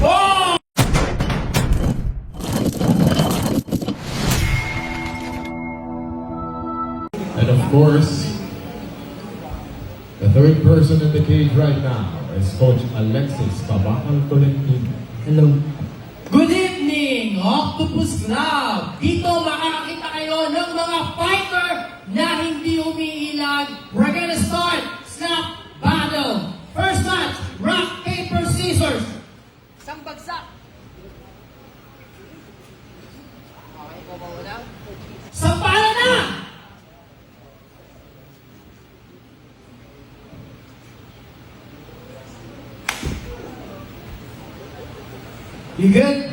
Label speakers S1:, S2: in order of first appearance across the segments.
S1: Oh!
S2: And of course, the third person in the cage right now is Coach Alexis Tabakal Tolentino.
S1: Hello. Good evening, Octopus Club! Dito makakakita kayo ng mga fighter na hindi umiilag. We're gonna start snap battle. First match, rock, paper, scissors.
S3: Isang bagsak. Okay, babaw na.
S1: Sampala na! You good?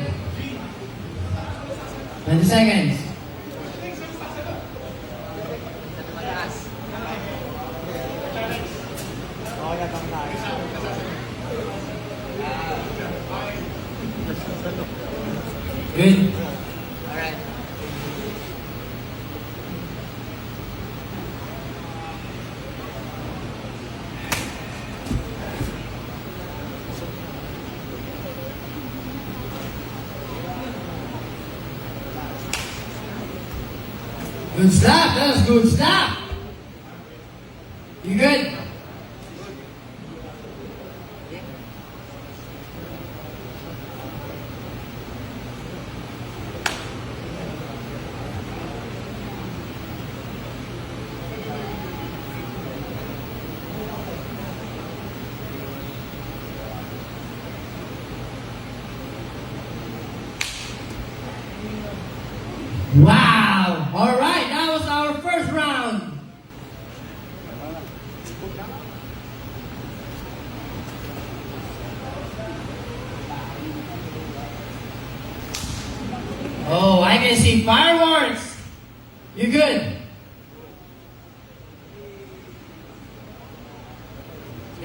S1: 20 seconds.
S3: Mataas.
S1: Good.
S3: Alright.
S1: Good snap. That was good snap. You good? Wow! All right, that was our first round. Oh, I can see fireworks. You good?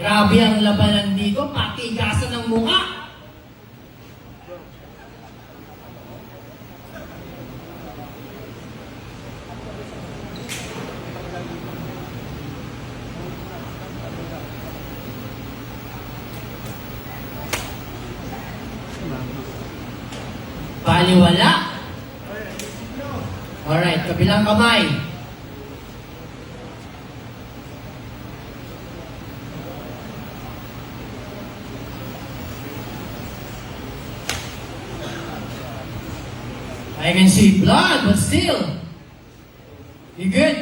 S1: Grabe ang labanan dito, patigasan ng mukha. Baliwala. Alright, kabilang kamay. I can see blood, but still. You good?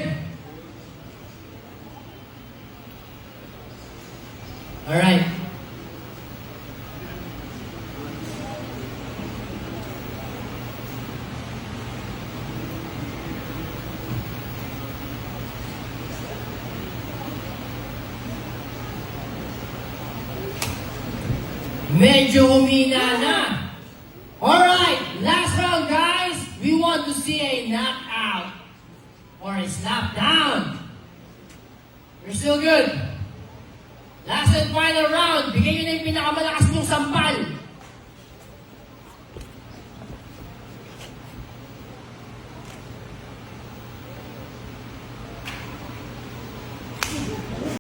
S1: Alright. Medyo humina na. Alright, last round guys. We want to see a knockout or a slap down. You're still good. Last and final round. Bigay nyo na yung pinakamalakas